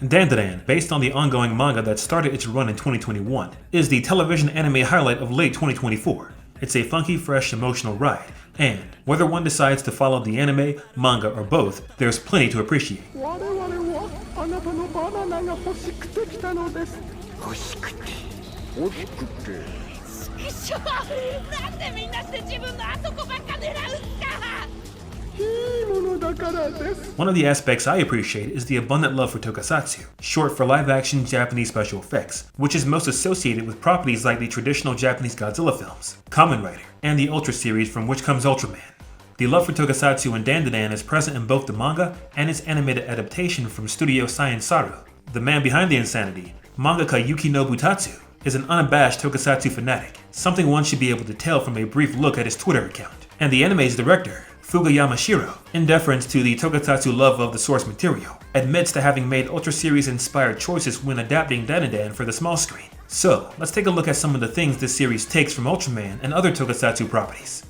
Dandadan, based on the ongoing manga that started its run in 2021, is the television anime highlight of late 2024. It's a funky, fresh, emotional ride, and whether one decides to follow the anime, manga, or both, there's plenty to appreciate. One of the aspects I appreciate is the abundant love for Tokusatsu, short for live-action Japanese special effects, which is most associated with properties like the traditional Japanese Godzilla films, Kamen Rider, and the Ultra series from which comes Ultraman. The love for Tokusatsu and Dandadan is present in both the manga and its animated adaptation from Studio Science Saru. The man behind the insanity, mangaka Yukinobu Tatsu, is an unabashed Tokusatsu fanatic, something one should be able to tell from a brief look at his Twitter account. And the anime's director, Fugayama Shiro, in deference to the Tokusatsu love of the source material, admits to having made Ultra series inspired choices when adapting Dandadan for the small screen. So, let's take a look at some of the things this series takes from Ultraman and other Tokusatsu properties.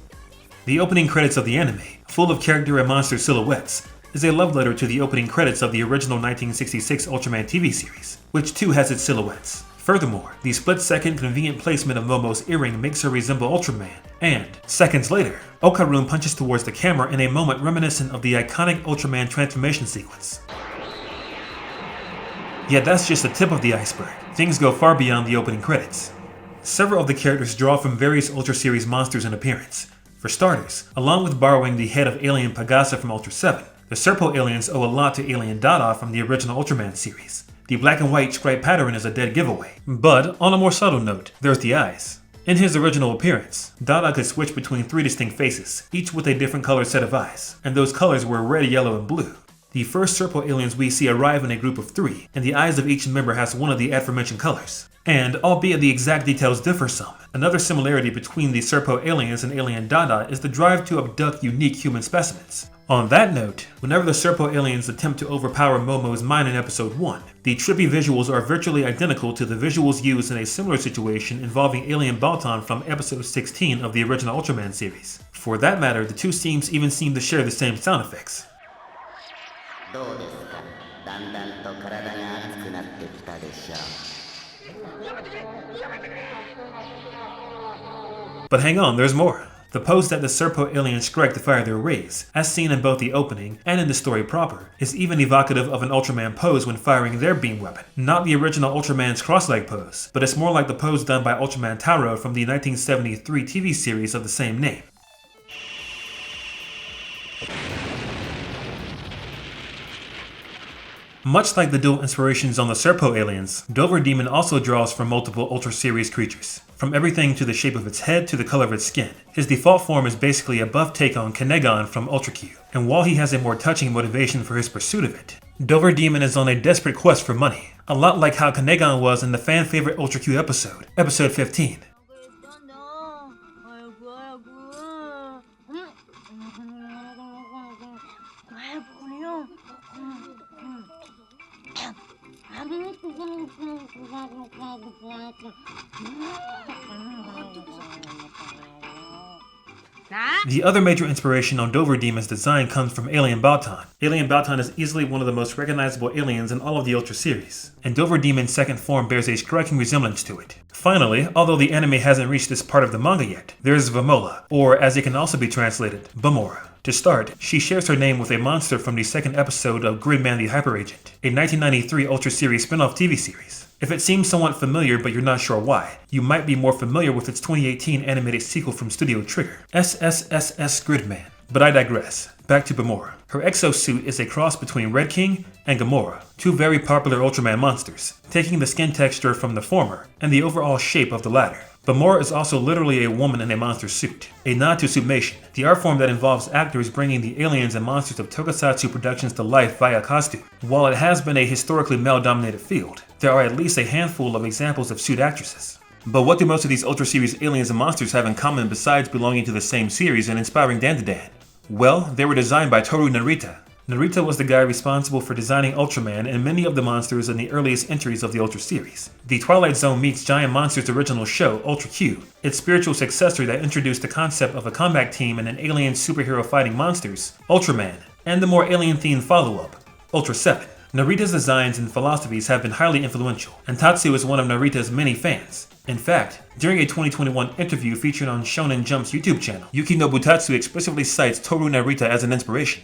The opening credits of the anime, full of character and monster silhouettes, is a love letter to the opening credits of the original 1966 Ultraman TV series, which too has its silhouettes. Furthermore, the split-second convenient placement of Momo's earring makes her resemble Ultraman, and, seconds later, Okarun punches towards the camera in a moment reminiscent of the iconic Ultraman transformation sequence. Yet that's just the tip of the iceberg. Things go far beyond the opening credits. Several of the characters draw from various Ultra series monsters in appearance. For starters, along with borrowing the head of alien Pegasa from Ultra 7, the Serpo aliens owe a lot to alien Dada from the original Ultraman series. The black and white stripe pattern is a dead giveaway. But, on a more subtle note, there's the eyes. In his original appearance, Dada could switch between 3 distinct faces, each with a different colored set of eyes, and those colors were red, yellow, and blue. The first Serpo aliens we see arrive in a group of 3, and the eyes of each member has one of the aforementioned colors. And, albeit the exact details differ some, another similarity between the Serpo aliens and alien Dada is the drive to abduct unique human specimens. On that note, whenever the Serpo aliens attempt to overpower Momo's mind in episode 1, the trippy visuals are virtually identical to the visuals used in a similar situation involving alien Baltan from episode 16 of the original Ultraman series. For that matter, the two scenes even seem to share the same sound effects. But hang on, there's more. The pose that the Serpo aliens strike to fire their rays, as seen in both the opening and in the story proper, is even evocative of an Ultraman pose when firing their beam weapon. Not the original Ultraman's cross-leg pose, but it's more like the pose done by Ultraman Taro from the 1973 TV series of the same name. Much like the dual inspirations on the Serpo aliens, Dover Demon also draws from multiple Ultra series creatures, from everything to the shape of its head to the color of its skin. His default form is basically a buff take on Kenegon from Ultra Q, and while he has a more touching motivation for his pursuit of it, Dover Demon is on a desperate quest for money, a lot like how Kenegon was in the fan-favorite Ultra Q episode, episode 15. The other major inspiration on Dover Demon's design comes from Alien Baltan. Alien Baltan is easily one of the most recognizable aliens in all of the Ultra series, and Dover Demon's second form bears a striking resemblance to it. Finally, although the anime hasn't reached this part of the manga yet, there's Vamola, or as it can also be translated, Bamora. To start, she shares her name with a monster from the second episode of Gridman the Hyper Agent, a 1993 Ultra series spin-off TV series. If it seems somewhat familiar but you're not sure why, you might be more familiar with its 2018 animated sequel from Studio Trigger, SSSS Gridman. But I digress. Back to Bamora. Her exosuit is a cross between Red King and Gamora, two very popular Ultraman monsters, taking the skin texture from the former and the overall shape of the latter. Bamora is also literally a woman in a monster suit, a nod to Suitmation, the art form that involves actors bringing the aliens and monsters of Tokusatsu productions to life via costume. While it has been a historically male-dominated field, there are at least a handful of examples of suit actresses. But what do most of these Ultra series aliens and monsters have in common besides belonging to the same series and inspiring Dandadan? Well, they were designed by Toru Narita. Narita was the guy responsible for designing Ultraman and many of the monsters in the earliest entries of the Ultra series. The Twilight Zone meets Giant Monster's original show, Ultra Q, its spiritual successor that introduced the concept of a combat team and an alien superhero fighting monsters, Ultraman, and the more alien-themed follow-up, Ultra 7. Narita's designs and philosophies have been highly influential, and Tatsu is one of Narita's many fans. In fact, during a 2021 interview featured on Shonen Jump's YouTube channel, Yuki Nobutatsu explicitly cites Toru Narita as an inspiration.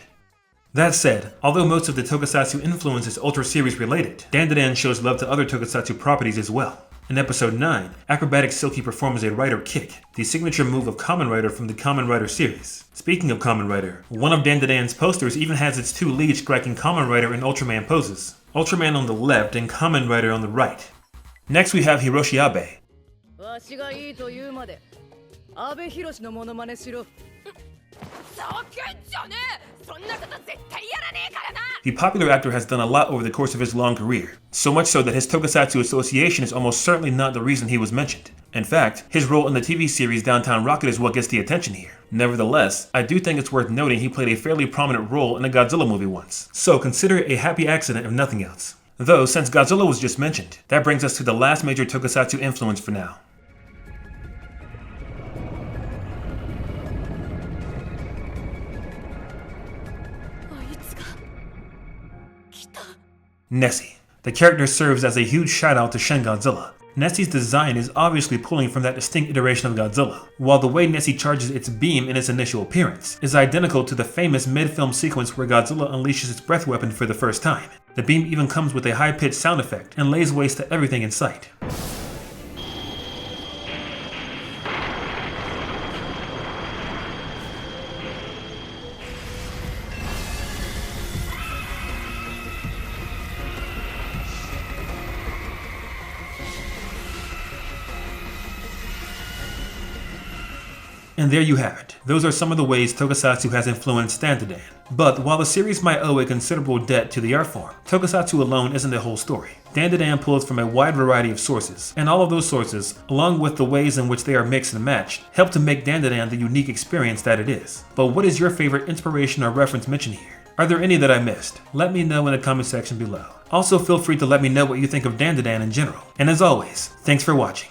That said, although most of the Tokusatsu influence is Ultra series related, Dandadan shows love to other Tokusatsu properties as well. In episode 9, Acrobatic Silky performs a Rider Kick, the signature move of Kamen Rider from the Kamen Rider series. Speaking of Kamen Rider, one of Dandadan's posters even has its two leads striking Kamen Rider and Ultraman poses. Ultraman on the left and Kamen Rider on the right. Next we have Hiroshi Abe. The popular actor has done a lot over the course of his long career, so much so that his Tokusatsu association is almost certainly not the reason he was mentioned. In fact, his role in the TV series Downtown Rocket is what gets the attention here. Nevertheless, I do think it's worth noting he played a fairly prominent role in a Godzilla movie once, so consider it a happy accident if nothing else. Though, since Godzilla was just mentioned, that brings us to the last major Tokusatsu influence for now. Nessie. The character serves as a huge shout-out to Shin Godzilla. Nessie's design is obviously pulling from that distinct iteration of Godzilla, while the way Nessie charges its beam in its initial appearance is identical to the famous mid-film sequence where Godzilla unleashes its breath weapon for the first time. The beam even comes with a high-pitched sound effect and lays waste to everything in sight. And there you have it. Those are some of the ways Tokusatsu has influenced Dandadan. But while the series might owe a considerable debt to the art form, Tokusatsu alone isn't the whole story. Dandadan pulls from a wide variety of sources, and all of those sources, along with the ways in which they are mixed and matched, help to make Dandadan the unique experience that it is. But what is your favorite inspiration or reference mentioned here? Are there any that I missed? Let me know in the comment section below. Also feel free to let me know what you think of Dandadan in general. And as always, thanks for watching.